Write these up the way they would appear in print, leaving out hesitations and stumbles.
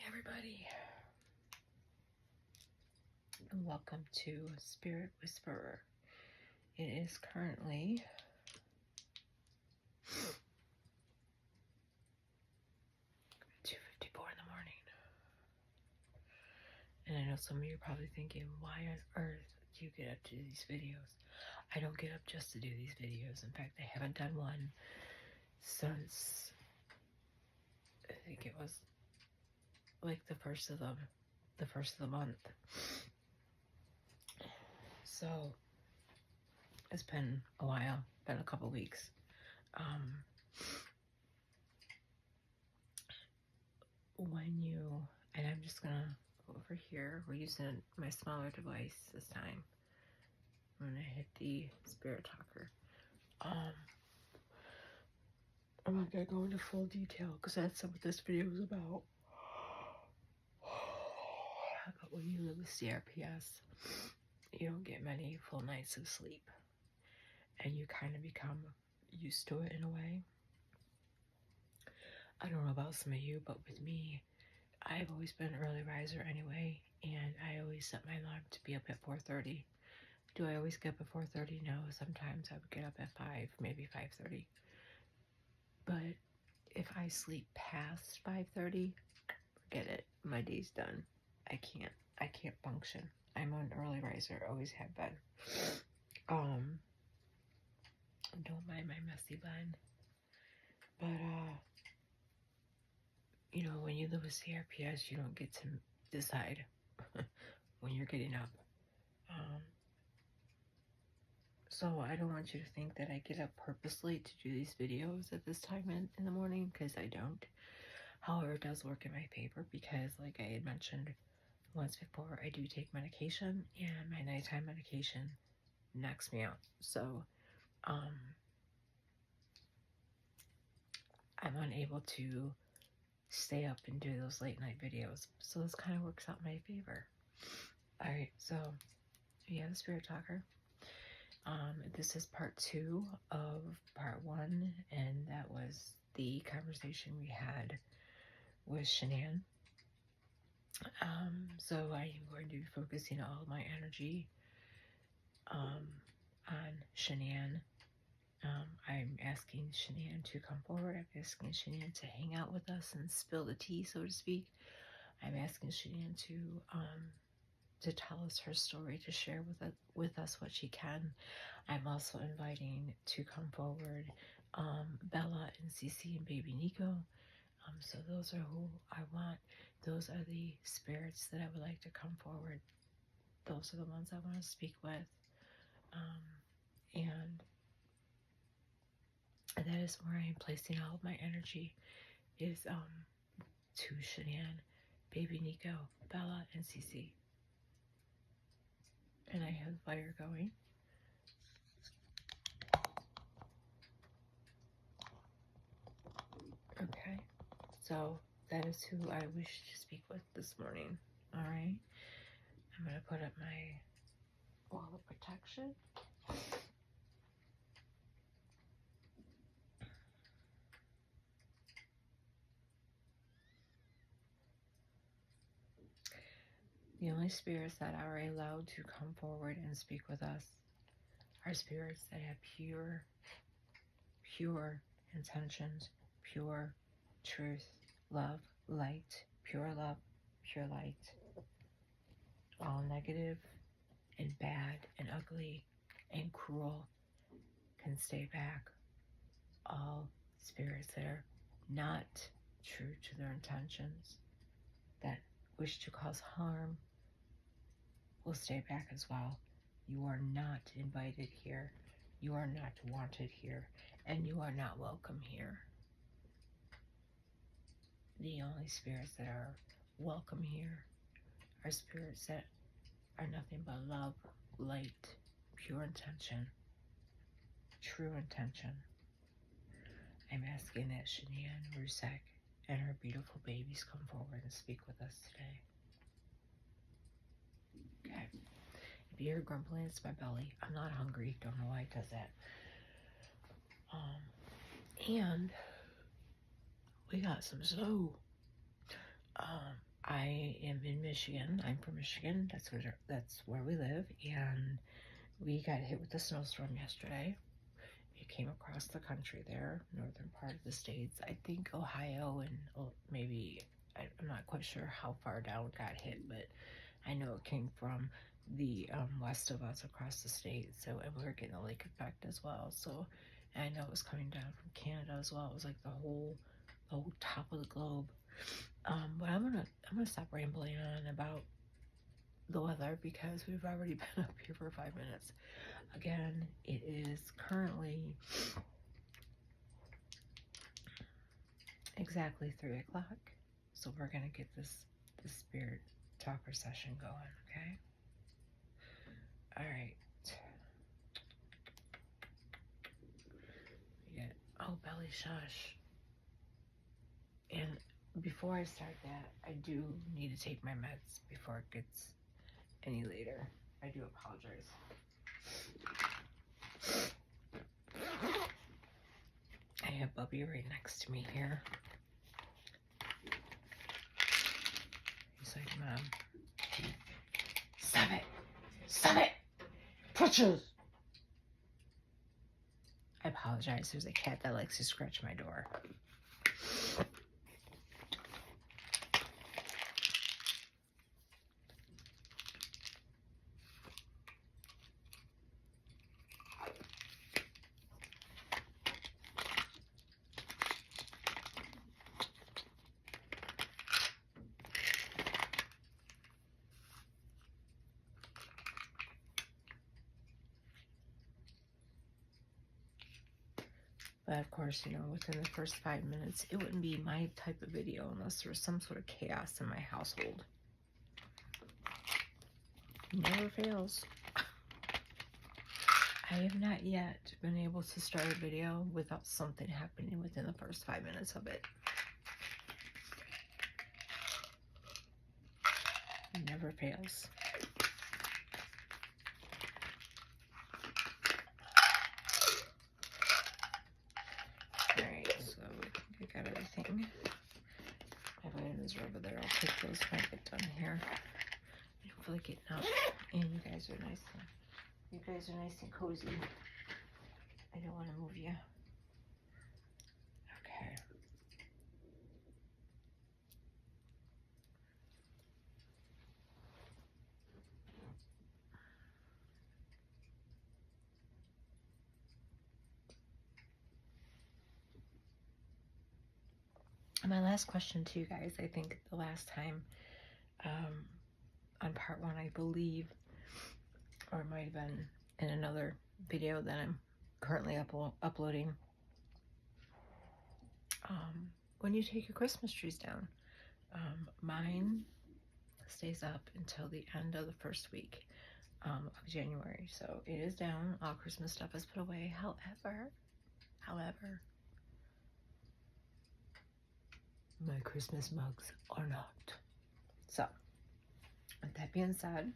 Everybody, and welcome to Spirit Whisperer. It is currently 2:54 in the morning, and I know some of you are probably thinking, why on earth do you get up to do these videos? I don't get up just to do these videos. In fact, I haven't done one since I think it was like the first of the month. So it's been a while, been a couple weeks. And I'm just gonna go over here. We're using my smaller device this time. I'm gonna hit the Spirit Talker. I'm not gonna go into full detail because that's what this video is about. But when you live with CRPS, you don't get many full nights of sleep, and you kind of become used to it in a way. I don't know about some of you, but with me, I've always been an early riser anyway, and I always set my alarm to be up at 4:30. Do I always get up at 4:30? No, sometimes I would get up at 5, maybe 5:30. But if I sleep past 5:30, forget it. My day's done. I can't function. I'm an early riser, always have been. Don't mind my messy bun. But when you live with CRPS, you don't get to decide when you're getting up. So I don't want you to think that I get up purposely to do these videos at this time in the morning, because I don't. However, it does work in my favor because, like I had mentioned once before, I do take medication, and my nighttime medication knocks me out. So I'm unable to stay up and do those late night videos. So this kind of works out in my favor. Alright, so yeah, the Spirit Talker. This is part 2 of part 1, and that was the conversation we had with Shanann. So I am going to be focusing all my energy on Shanann. I'm asking Shanann to come forward. I'm asking Shanann to hang out with us and spill the tea, so to speak. I'm asking Shanann to tell us her story, to share with us what she can. I'm also inviting to come forward Bella and Cece and baby Nico. So those are who I want. Those are the spirits that I would like to come forward. Those are the ones I want to speak with. And that is where I am placing all of my energy, is to Shanann, baby Nico, Bella, and Cece. And I have the fire going. Okay, so that is who I wish to speak with this morning. Alright, I'm going to put up my wall of protection. The only spirits that are allowed to come forward and speak with us are spirits that have pure intentions, pure truth, love, light, pure love, pure light. All negative and bad and ugly and cruel can stay back. All spirits that are not true to their intentions, that wish to cause harm, will stay back as well. You are not invited here. You are not wanted here. And you are not welcome here. The only spirits that are welcome here are spirits that are nothing but love, light, pure intention, true intention. I'm asking that Shanann Rusek and her beautiful babies come forward and speak with us today. Okay. If you hear grumbling, it's my belly. I'm not hungry. Don't know why it does that. And we got some snow. I am in Michigan. I'm from Michigan. That's where we live, and we got hit with a snowstorm yesterday. It came across the country there, northern part of the states. I think Ohio and maybe, I'm not quite sure how far down it got hit, but I know it came from the west of us across the state. So, and we were getting a lake effect as well. So, and I know it was coming down from Canada as well. It was like the whole top of the globe. But I'm gonna stop rambling on about the weather because we've already been up here for 5 minutes. Again, it is currently exactly 3 o'clock. So we're gonna get this spirit talker session going, okay? Alright. Yeah. Oh, belly shush. And before I start that, I do need to take my meds before it gets any later. I do apologize. I have Bubby right next to me here. He's like, Mom, stop it! Stop it! Pritches! I apologize. There's a cat that likes to scratch my door. But of course, you know, within the first 5 minutes, it wouldn't be my type of video unless there was some sort of chaos in my household. Never fails. I have not yet been able to start a video without something happening within the first 5 minutes of it. Never fails. Alright, so I think I got everything. My vitamins are over there. I'll take those when I get done here. I don't feel like getting up. And you guys are nice. You guys are nice and cozy. I don't want to move you. Okay. My last question to you guys, I think the last time on part 1, I believe, or it might have been in another video that I'm currently uploading, when you take your Christmas trees down. Mine stays up until the end of the first week of January, so it is down. All Christmas stuff is put away. However, my Christmas mugs are not. So, with that being said,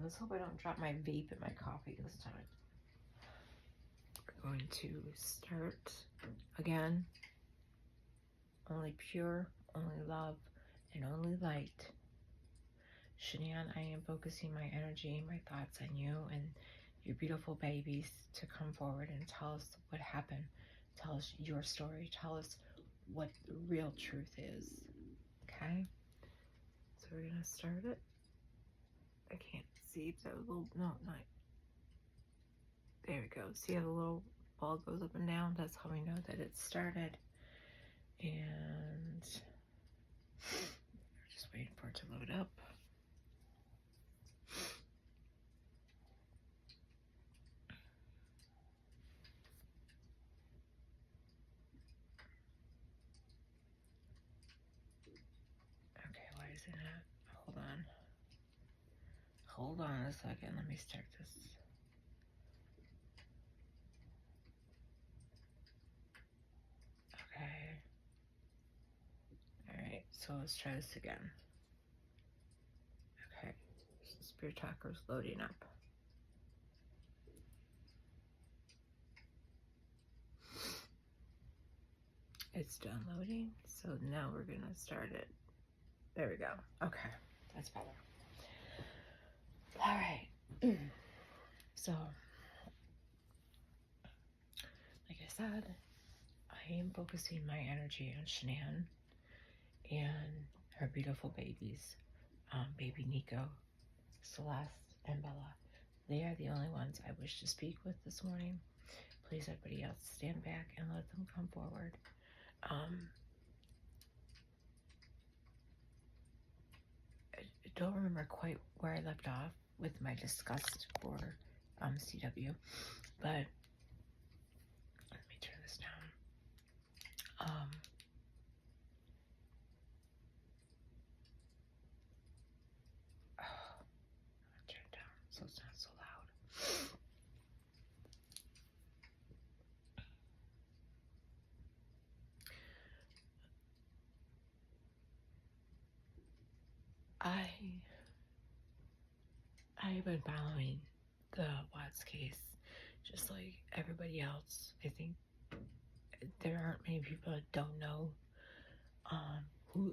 let's hope I don't drop my vape in my coffee this time. We're going to start again. Only pure, only love, and only light. Shania, I am focusing my energy, my thoughts on you and your beautiful babies to come forward and tell us what happened. Tell us your story. Tell us what the real truth is. Okay? So we're going to start it. I can't see the little, no, not. There we go. See how the little ball goes up and down? That's how we know that it started. And we're just waiting for it to load up. Okay, why is it not? Hold on a second. Let me start this. Okay. Alright, so let's try this again. Okay, Spirit Talker's loading up. It's done loading, so now we're gonna start it. There we go. Okay, that's better. All right. So, like I said, I am focusing my energy on Shanann and her beautiful babies, baby Nico, Celeste, and Bella. They are the only ones I wish to speak with this morning. Please, everybody else, stand back and let them come forward. I don't remember quite where I left off with my disgust for CW, but let me turn this down. Turn it down so it's not so loud. I've been following the Watts case just like everybody else. I think there aren't many people that don't know who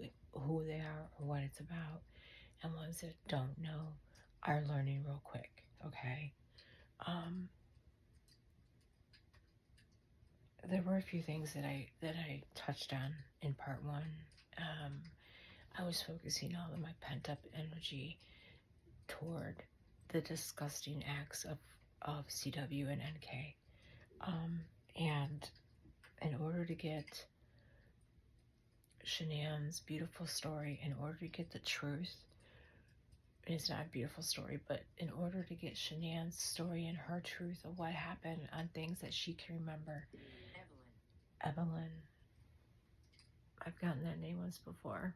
they are or what it's about, and ones that don't know are learning real quick. Okay. There were a few things that I touched on in part one. I was focusing all of my pent up energy toward the disgusting acts of CW and NK. And in order to get Shanann's beautiful story, in order to get the truth, it's not a beautiful story, but in order to get Shanann's story and her truth of what happened on things that she can remember. Evelyn. I've gotten that name once before.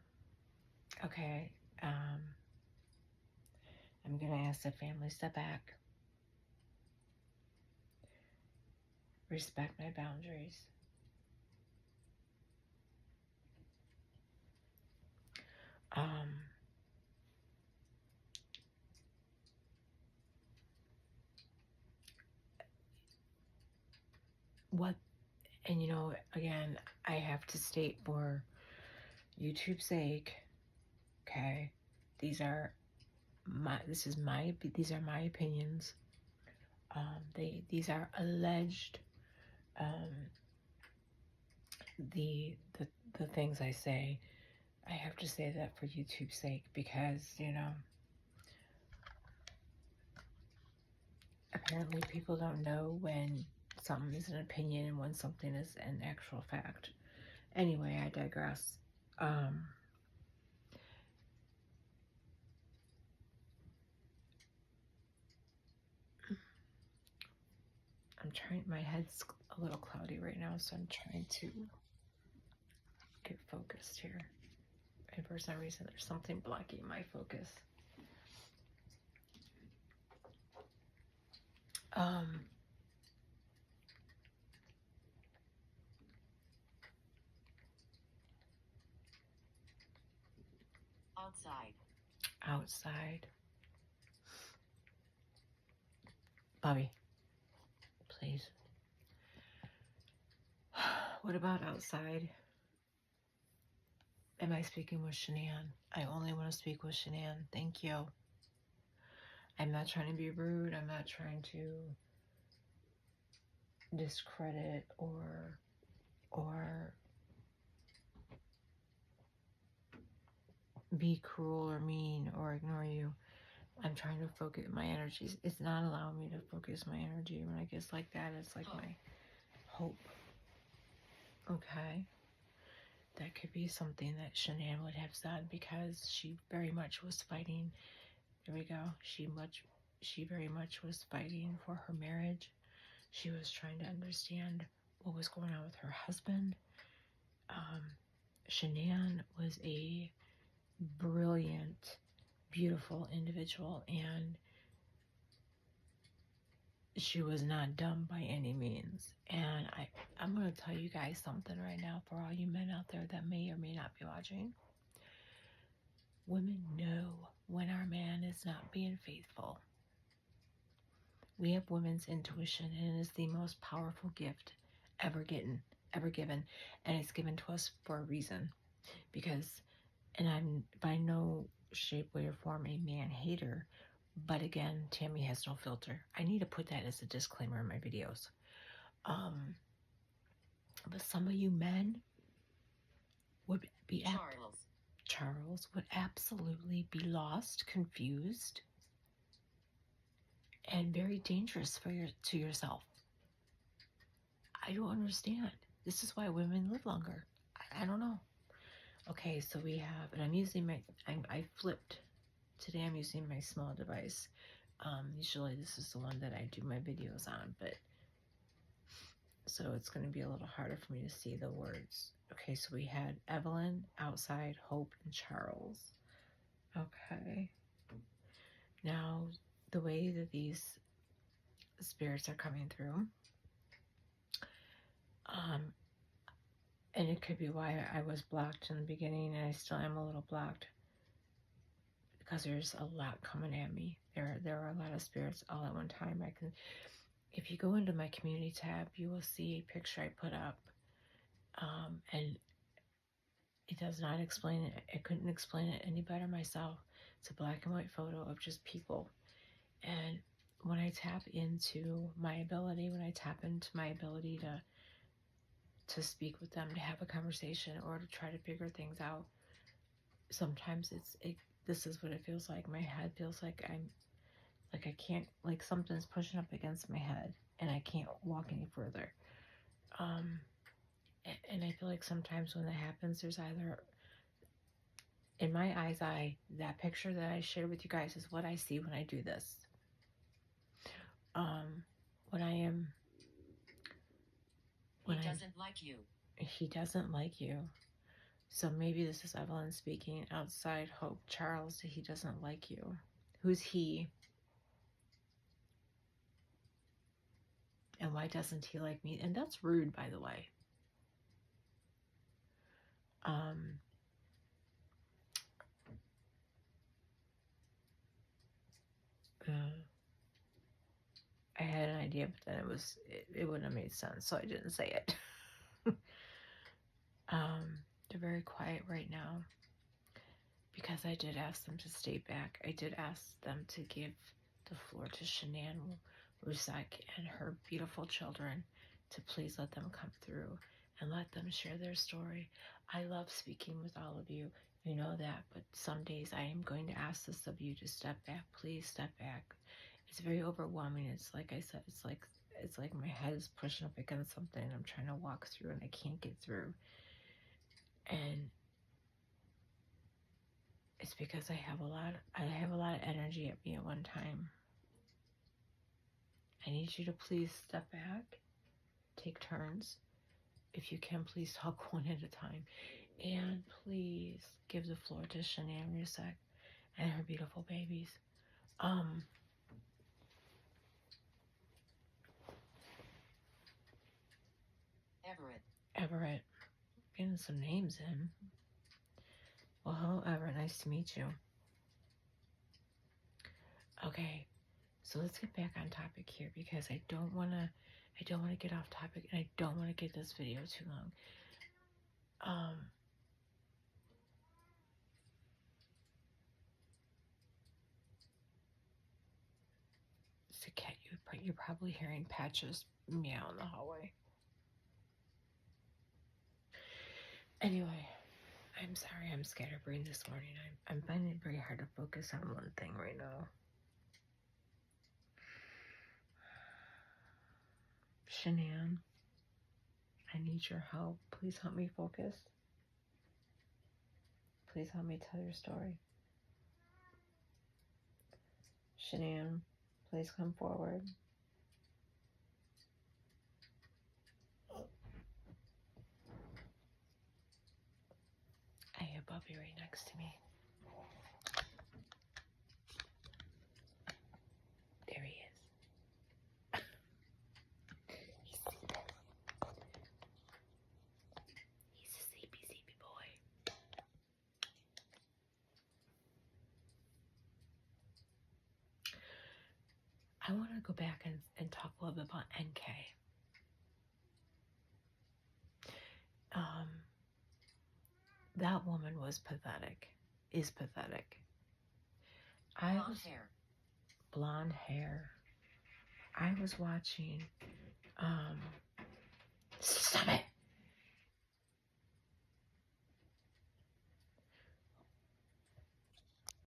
Okay. I'm going to ask the family step back. Respect my boundaries. What, and you know, again, I have to state for YouTube's sake, okay, these are my opinions. These are alleged. The things I say, I have to say that for YouTube's sake, because you know, apparently people don't know when something is an opinion and when something is an actual fact. Anyway, I digress. I'm trying, my head's a little cloudy right now, so I'm trying to get focused here. And for some reason, there's something blocking my focus. Outside. Bobby, please. What about outside? Am I speaking with Shanann? I only want to speak with Shanann. Thank you. I'm not trying to be rude. I'm not trying to discredit or be cruel or mean or ignore you. I'm trying to focus my energies. It's not allowing me to focus my energy. When I get like that, it's like my hope. Okay. That could be something that Shanann would have said, because she very much was fighting. There we go. She very much was fighting for her marriage. She was trying to understand what was going on with her husband. Shanann was a brilliant, beautiful individual, and she was not dumb by any means. And I'm going to tell you guys something right now, for all you men out there that may or may not be watching. Women know when our man is not being faithful. We have women's intuition, and it is the most powerful gift ever given, and it's given to us for a reason, because And I'm by no shape, way, or form a man hater. But again, Tammy has no filter. I need to put that as a disclaimer in my videos. But some of you men would be Charles would absolutely be lost, confused, and very dangerous to yourself. I don't understand. This is why women live longer. I don't know. Okay, so we have, and I'm using I flipped. Today I'm using my small device. Usually this is the one that I do my videos on, but so it's going to be a little harder for me to see the words. Okay, so we had Evelyn, Outside, Hope, and Charles. Okay. Now, the way that these spirits are coming through, and it could be why I was blocked in the beginning, and I still am a little blocked, because there's a lot coming at me. There are a lot of spirits all at one time. If you go into my community tab, you will see a picture I put up, and it does not explain it. I couldn't explain it any better myself. It's a black and white photo of just people. And when I tap into my ability, to speak with them, to have a conversation, or to try to figure things out, sometimes this is what it feels like. My head feels like I can't, like something's pushing up against my head and I can't walk any further. And I feel like sometimes when that happens, there's either, in my eyes eye, that picture that I shared with you guys is what I see when I do this. He doesn't like you. He doesn't like you. So maybe this is Evelyn speaking. Outside, Hope, Charles, he doesn't like you. Who's he? And why doesn't he like me? And that's rude, by the way. I had an idea, but then it wouldn't have made sense, so I didn't say it. They're very quiet right now because I did ask them to stay back. I did ask them to give the floor to Shanann Rusak and her beautiful children, to please let them come through and let them share their story. I love speaking with all of you. You know that, but some days I am going to ask this of you to step back. Please step back. It's very overwhelming. It's like I said, it's like my head is pushing up against something and I'm trying to walk through and I can't get through. And it's because I have a lot of energy at me at one time. I need you to please step back, take turns. If you can, please talk one at a time. And please give the floor to Shanann Rusak and her beautiful babies. Everett. Getting some names in. Well, hello, Everett. Nice to meet you. Okay, so let's get back on topic here because I don't want to get off topic and I don't want to get this video too long. It's a cat. You're probably hearing Patches meow in the hallway. Anyway, I'm sorry I'm scatterbrained this morning. I'm finding it very hard to focus on one thing right now. Shanann, I need your help. Please help me focus. Please help me tell your story. Shanann, please come forward. I have Bubby right next to me. There he is. He's a sleepy boy. I want to go back and talk a little bit about NK. that woman was pathetic. Is pathetic. Blonde hair. I was watching, stop it!